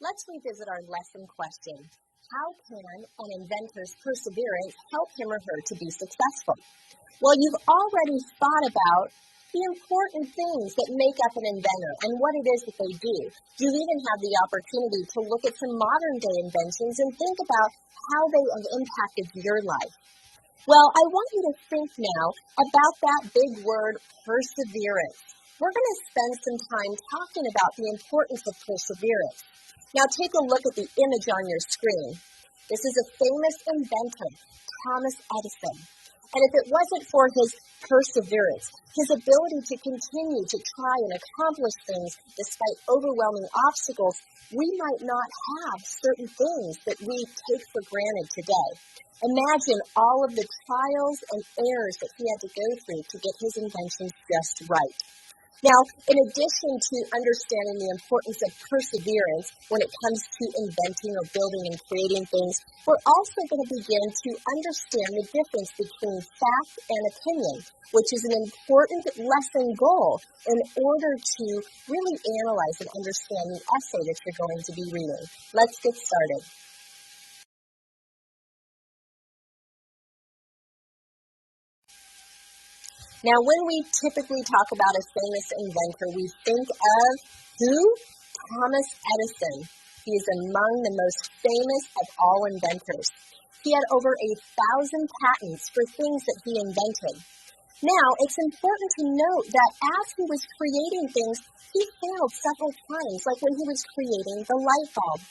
Let's revisit our lesson question. How can an inventor's perseverance help him or her to be successful? Well, you've already thought about the important things that make up an inventor and what it is that they do. You even have the opportunity to look at some modern-day inventions and think about how they have impacted your life. Well, I want you to think now about that big word, perseverance. We're going to spend some time talking about the importance of perseverance. Now take a look at the image on your screen. This is a famous inventor, Thomas Edison. And if it wasn't for his perseverance, his ability to continue to try and accomplish things despite overwhelming obstacles, we might not have certain things that we take for granted today. Imagine all of the trials and errors that he had to go through to get his inventions just right. Now, in addition to understanding the importance of perseverance when it comes to inventing or building and creating things, we're also going to begin to understand the difference between fact and opinion, which is an important lesson goal in order to really analyze and understand the essay that you're going to be reading. Let's get started. Now, when we typically talk about a famous inventor, we think of who? Thomas Edison. He is among the most famous of all inventors. He had over 1,000 patents for things that he invented. Now, it's important to note that as he was creating things, he failed several times, like when he was creating the light bulb.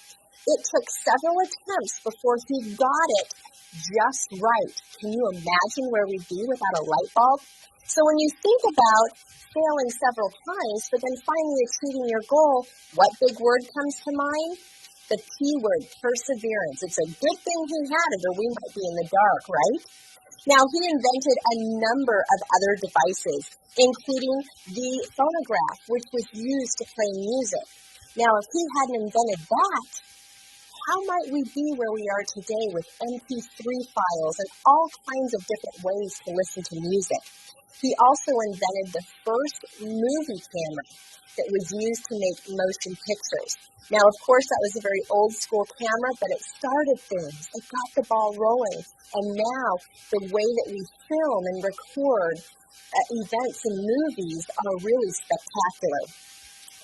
It took several attempts before he got it just right. Can you imagine where we'd be without a light bulb? So when you think about failing several times, but then finally achieving your goal, what big word comes to mind? The P word, perseverance. It's a good thing he had it, or we might be in the dark, right? Now, he invented a number of other devices, including the phonograph, which was used to play music. Now, if he hadn't invented that, how might we be where we are today with MP3 files and all kinds of different ways to listen to music? He also invented the first movie camera that was used to make motion pictures. Now, of course, that was a very old school camera, but it started things. It got the ball rolling. And now the way that we film and record events and movies are really spectacular.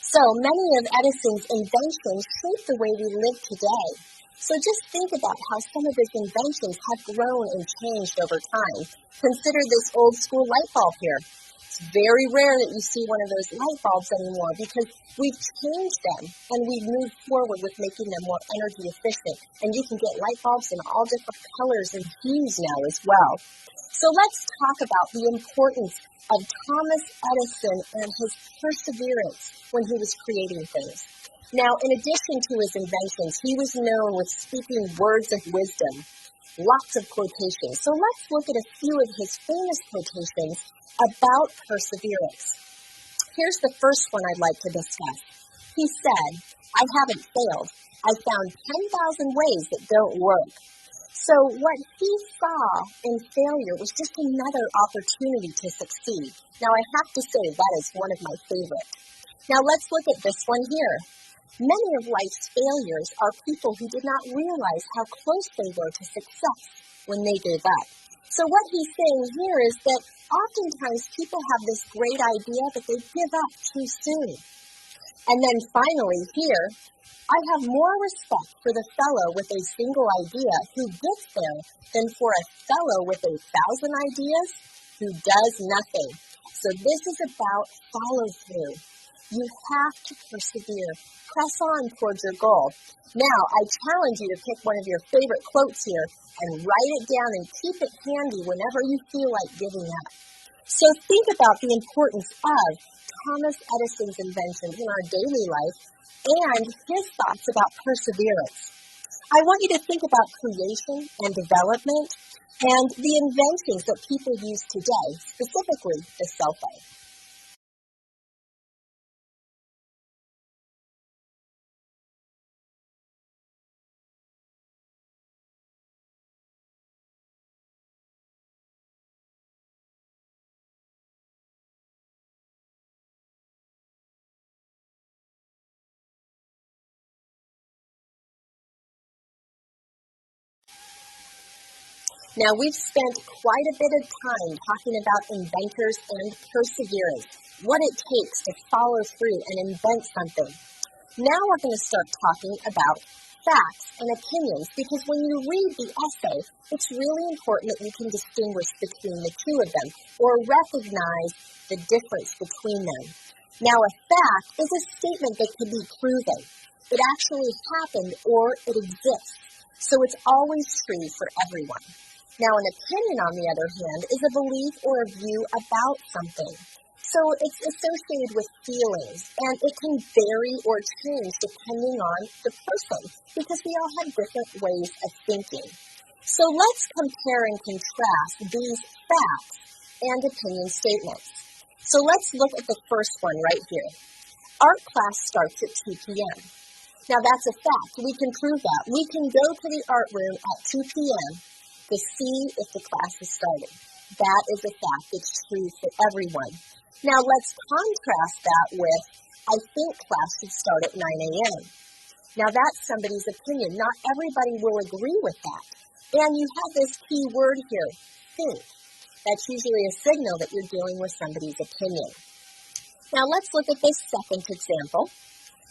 So many of Edison's inventions shape the way we live today. So just think about how some of his inventions have grown and changed over time. Consider this old school light bulb here. It's very rare that you see one of those light bulbs anymore because we've changed them and we've moved forward with making them more energy efficient. And you can get light bulbs in all different colors and hues now as well. So let's talk about the importance of Thomas Edison and his perseverance when he was creating things. Now, in addition to his inventions, he was known with speaking words of wisdom, lots of quotations. So let's look at a few of his famous quotations about perseverance. Here's the first one I'd like to discuss. He said, "I haven't failed. I found 10,000 ways that don't work." So what he saw in failure was just another opportunity to succeed. Now, I have to say that is one of my favorites. Now, let's look at this one here. Many of life's failures are people who did not realize how close they were to success when they gave up. So what he's saying here is that oftentimes people have this great idea, but they give up too soon. And then finally here, I have more respect for the fellow with a single idea who gets there than for a fellow with 1,000 ideas who does nothing. So this is about follow through. You have to persevere. Press on towards your goal. Now, I challenge you to pick one of your favorite quotes here and write it down and keep it handy whenever you feel like giving up. So think about the importance of Thomas Edison's inventions in our daily life and his thoughts about perseverance. I want you to think about creation and development and the inventions that people use today, specifically the cell phone. Now, we've spent quite a bit of time talking about inventors and perseverance, what it takes to follow through and invent something. Now we're going to start talking about facts and opinions, because when you read the essay, it's really important that you can distinguish between the two of them or recognize the difference between them. Now, a fact is a statement that can be proven. It actually happened or it exists, so it's always true for everyone. Now, an opinion, on the other hand, is a belief or a view about something. So it's associated with feelings, and it can vary or change depending on the person, because we all have different ways of thinking. So let's compare and contrast these facts and opinion statements. So let's look at the first one right here. Art class starts at 2 p.m. Now that's a fact. We can prove that. We can go to the art room at 2 p.m. to see if the class is starting. That is a fact. It's true for everyone. Now let's contrast that with, I think class should start at 9 a.m. Now that's somebody's opinion. Not everybody will agree with that. And you have this key word here, think. That's usually a signal that you're dealing with somebody's opinion. Now let's look at this second example.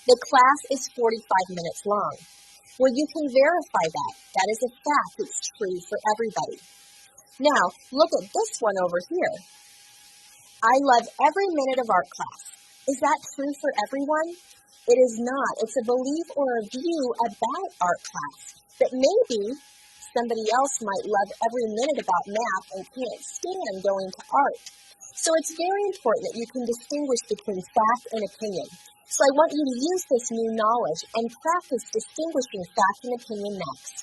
The class is 45 minutes long. Well, you can verify that. That is a fact. It's true for everybody. Now, look at this one over here. I love every minute of art class. Is that true for everyone? It is not. It's a belief or a view about art class that maybe somebody else might love every minute about math and can't stand going to art. So it's very important that you can distinguish between fact and opinion. So I want you to use this new knowledge and practice distinguishing fact and opinion next.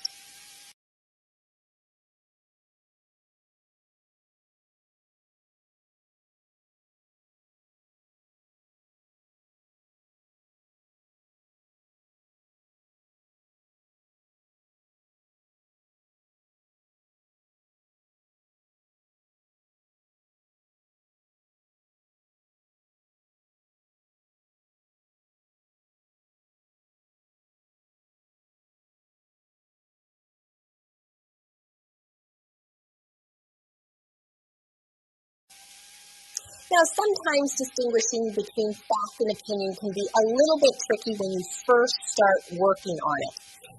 Now, sometimes distinguishing between fact and opinion can be a little bit tricky when you first start working on it.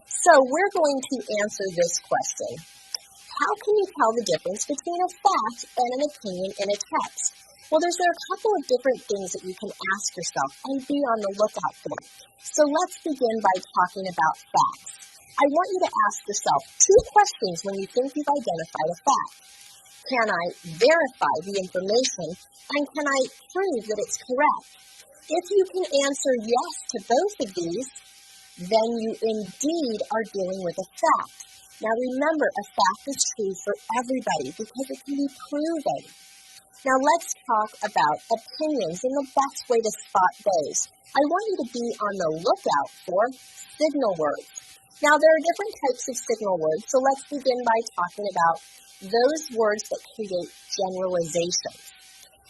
So we're going to answer this question. How can you tell the difference between a fact and an opinion in a text? Well, there are a couple of different things that you can ask yourself and be on the lookout for. So let's begin by talking about facts. I want you to ask yourself two questions when you think you've identified a fact. Can I verify the information, and can I prove that it's correct? If you can answer yes to both of these, then you indeed are dealing with a fact. Now remember, a fact is true for everybody because it can be proven. Now let's talk about opinions and the best way to spot those. I want you to be on the lookout for signal words. Now there are different types of signal words, so let's begin by talking about those words that create generalizations.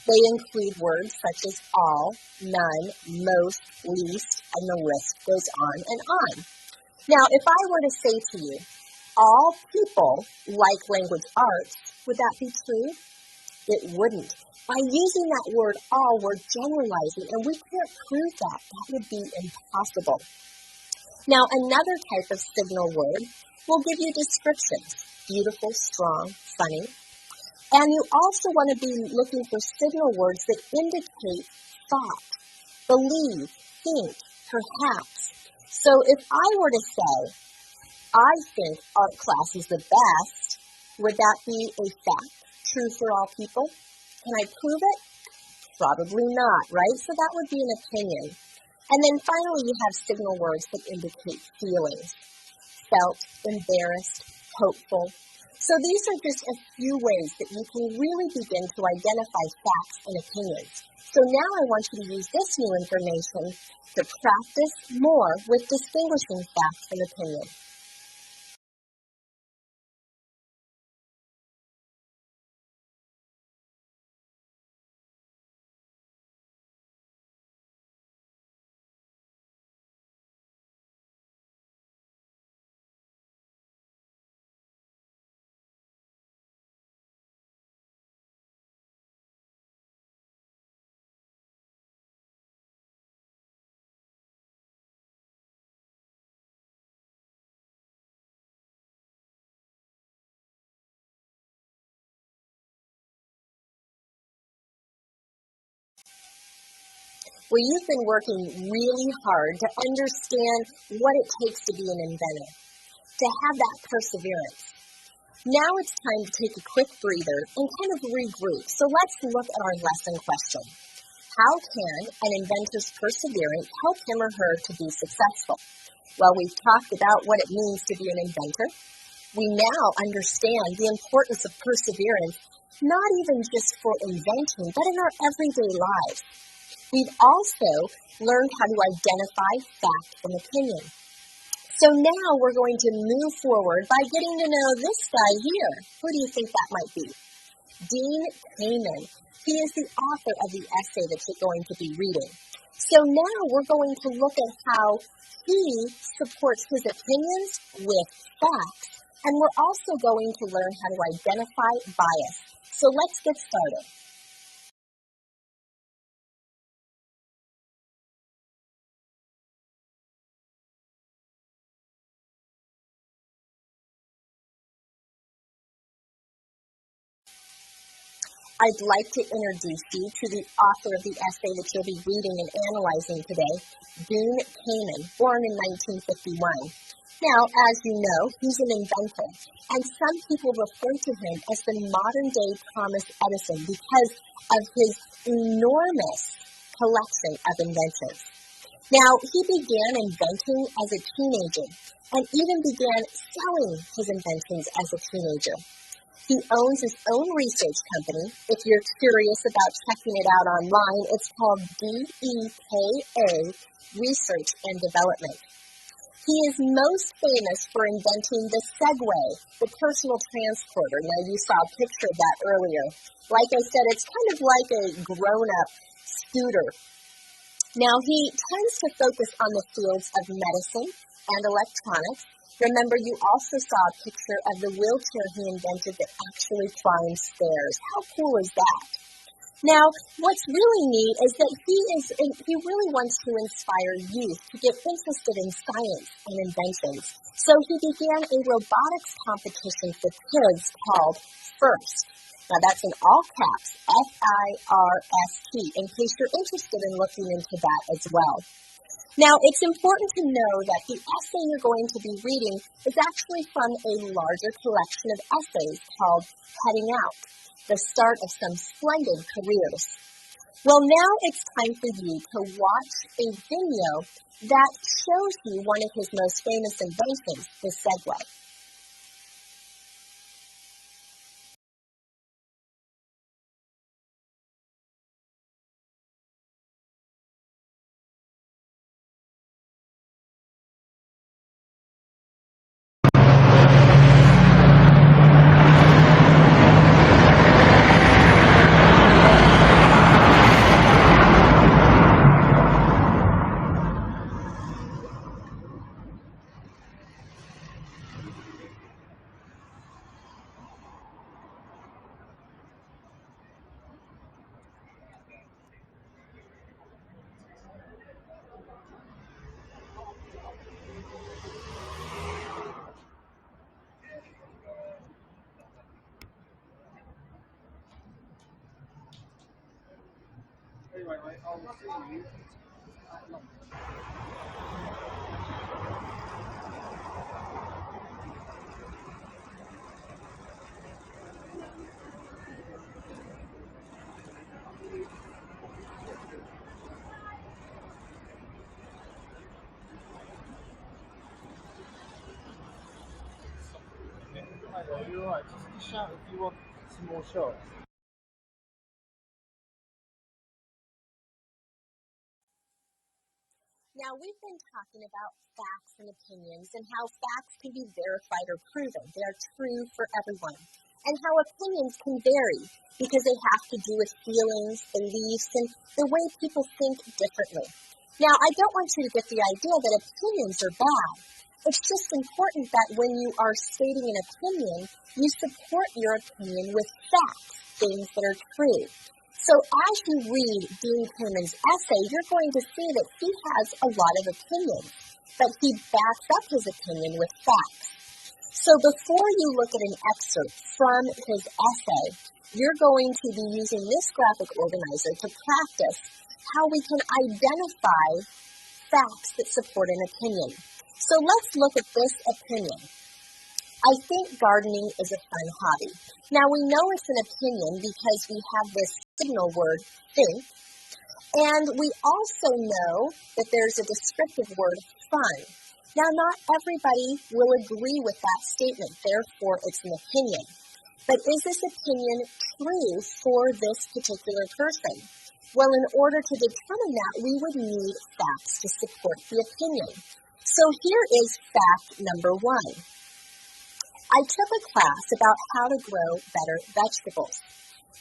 They include words such as all, none, most, least, and the list goes on and on. Now, if I were to say to you, all people like language arts, would that be true? It wouldn't. By using that word all, we're generalizing, and we can't prove that. That would be impossible. Now, another type of signal word will give you descriptions. Beautiful, strong, funny. And you also want to be looking for signal words that indicate thought, believe, think, perhaps. So if I were to say, I think art class is the best, would that be a fact, true for all people? Can I prove it? Probably not, right? So that would be an opinion. And then finally, you have signal words that indicate feelings. Felt, embarrassed, hopeful. So these are just a few ways that you can really begin to identify facts and opinions. So now I want you to use this new information to practice more with distinguishing facts and opinions. Well, you've been working really hard to understand what it takes to be an inventor, to have that perseverance. Now it's time to take a quick breather and kind of regroup. So let's look at our lesson question. How can an inventor's perseverance help him or her to be successful? Well, we've talked about what it means to be an inventor. We now understand the importance of perseverance, not even just for inventing, but in our everyday lives. We've also learned how to identify fact from opinion. So now we're going to move forward by getting to know this guy here. Who do you think that might be? Dean Kamen. He is the author of the essay that you're going to be reading. So now we're going to look at how he supports his opinions with facts, and we're also going to learn how to identify bias. So let's get started. I'd like to introduce you to the author of the essay that you'll be reading and analyzing today, Dean Kamen, born in 1951. Now, as you know, he's an inventor, and some people refer to him as the modern-day Thomas Edison because of his enormous collection of inventions. Now, he began inventing as a teenager and even began selling his inventions as a teenager. He owns his own research company. If you're curious about checking it out online, it's called DEKA Research and Development. He is most famous for inventing the Segway, the personal transporter. Now, you saw a picture of that earlier. Like I said, it's kind of like a grown-up scooter. Now, he tends to focus on the fields of medicine and electronics. Remember, you also saw a picture of the wheelchair he invented that actually climbs stairs. How cool is that? Now, what's really neat is that he really wants to inspire youth to get interested in science and inventions. So he began a robotics competition for kids called FIRST. Now, that's in all caps, FIRST, in case you're interested in looking into that as well. Now, it's important to know that the essay you're going to be reading is actually from a larger collection of essays called Heading Out, the start of some splendid careers. Well, now it's time for you to watch a video that shows you one of his most famous inventions, the Segway. You're right. Just shout if you want some more shots. Now, we've been talking about facts and opinions and how facts can be verified or proven. They are true for everyone. And how opinions can vary because they have to do with feelings, beliefs, and the way people think differently. Now, I don't want you to get the idea that opinions are bad. It's just important that when you are stating an opinion, you support your opinion with facts, things that are true. So as you read Dean Kamen's essay, you're going to see that he has a lot of opinions, but he backs up his opinion with facts. So before you look at an excerpt from his essay, you're going to be using this graphic organizer to practice how we can identify facts that support an opinion. So let's look at this opinion. I think gardening is a fun hobby. Now we know it's an opinion because we have this signal word, think, and we also know that there's a descriptive word, fun. Now not everybody will agree with that statement, therefore it's an opinion. But is this opinion true for this particular person? Well, in order to determine that, we would need facts to support the opinion. So here is fact number 1. I took a class about how to grow better vegetables.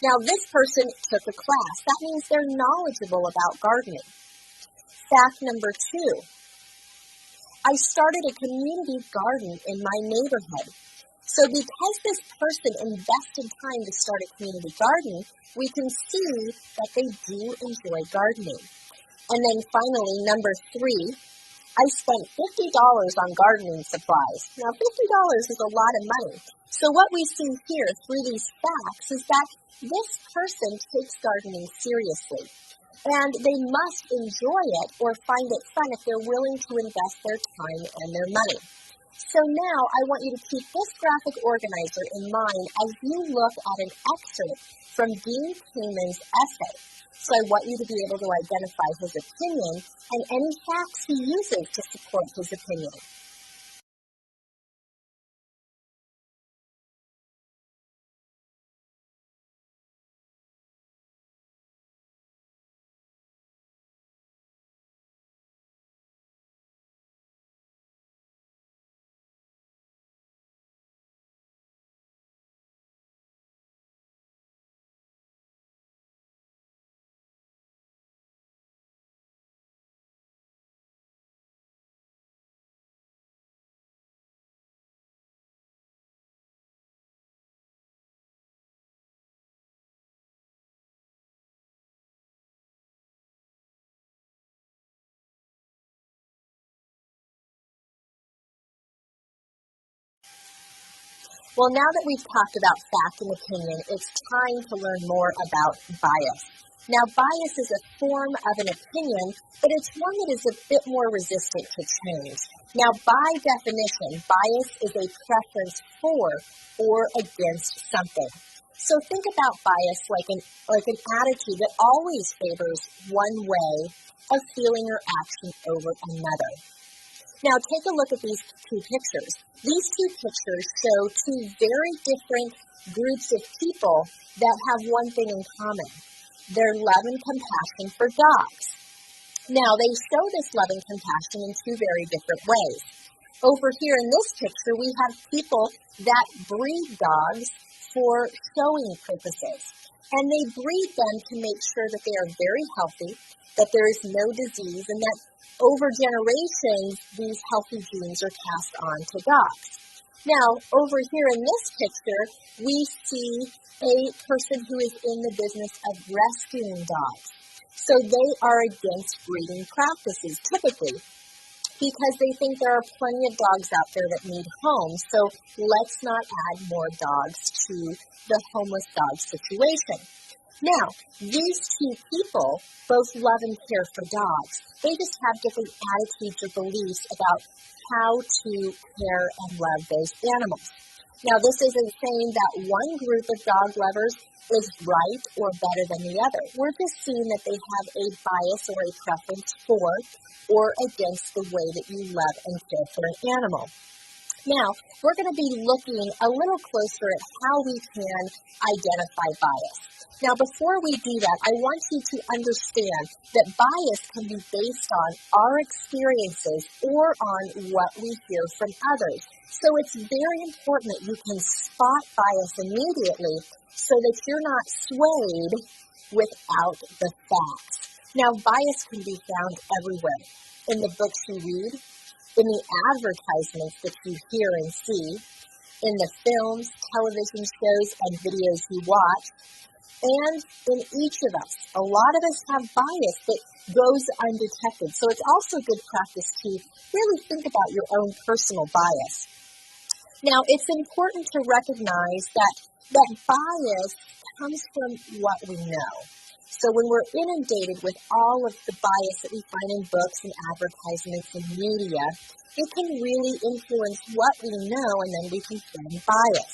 Now, this person took a class. That means they're knowledgeable about gardening. Fact number 2. I started a community garden in my neighborhood. So because this person invested time to start a community garden, we can see that they do enjoy gardening. And then finally, number 3, I spent $50 on gardening supplies. Now, $50 is a lot of money. So what we see here through these facts is that this person takes gardening seriously. And they must enjoy it or find it fun if they're willing to invest their time and their money. So now I want you to keep this graphic organizer in mind as you look at an excerpt from Dean Kamen's essay. So I want you to be able to identify his opinion and any facts he uses to support his opinion. Well, now that we've talked about fact and opinion, it's time to learn more about bias. Now, bias is a form of an opinion, but it's one that is a bit more resistant to change. Now, by definition, bias is a preference for or against something. So think about bias like an attitude that always favors one way of feeling or action over another. Now, take a look at these two pictures. These two pictures show two very different groups of people that have one thing in common, their love and compassion for dogs. Now, they show this love and compassion in two very different ways. Over here in this picture, we have people that breed dogs for showing purposes. And they breed them to make sure that they are very healthy, that there is no disease, and that over generations, these healthy genes are passed on to dogs. Now, over here in this picture, we see a person who is in the business of rescuing dogs. So they are against breeding practices, typically, because they think there are plenty of dogs out there that need homes. So let's not add more dogs to the homeless dog situation. Now, these two people both love and care for dogs. They just have different attitudes or beliefs about how to care and love those animals. Now, this isn't saying that one group of dog lovers is right or better than the other. We're just seeing that they have a bias or a preference for or against the way that you love and care for an animal. Now, we're going to be looking a little closer at how we can identify bias. Now, before we do that, I want you to understand that bias can be based on our experiences or on what we hear from others. So it's very important that you can spot bias immediately so that you're not swayed without the facts. Now, bias can be found everywhere. In the books you read, in the advertisements that you hear and see, in the films, television shows, and videos you watch, and in each of us. A lot of us have bias that goes undetected. So it's also good practice to really think about your own personal bias. Now, it's important to recognize that bias comes from what we know. So when we're inundated with all of the bias that we find in books and advertisements and media, it can really influence what we know, and then we can form bias.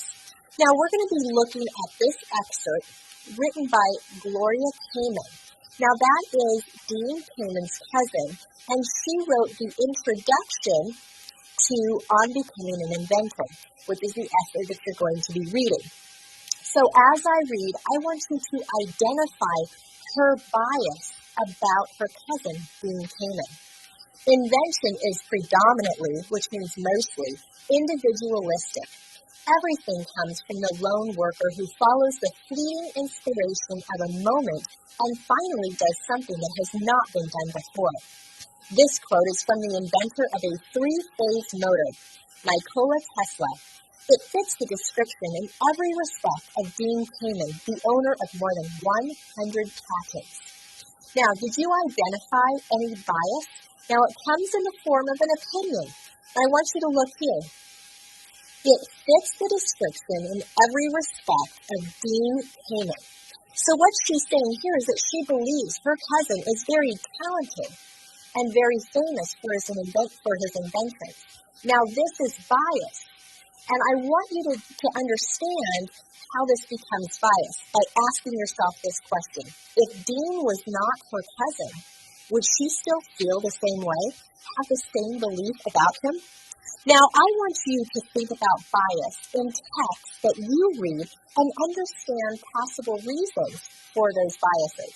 Now, we're going to be looking at this excerpt written by Gloria Kamen. Now, that is Dean Kamen's cousin, and she wrote the introduction to On Becoming an Inventor, which is the essay that you're going to be reading. So as I read, I want you to identify her bias about her cousin, Dean Kamen. Invention is predominantly, which means mostly, individualistic. Everything comes from the lone worker who follows the fleeting inspiration of a moment and finally does something that has not been done before. This quote is from the inventor of a three-phase motor, Nikola Tesla. It fits the description in every respect of Dean Kamen, the owner of more than 100 patents. Now, did you identify any bias? Now, it comes in the form of an opinion. I want you to look here. It fits the description in every respect of Dean Kamen. So what she's saying here is that she believes her cousin is very talented and very famous for his invention. Now, this is bias. And I want you to understand how this becomes bias by asking yourself this question. If Dean was not her cousin, would she still feel the same way, have the same belief about him? Now, I want you to think about bias in texts that you read and understand possible reasons for those biases.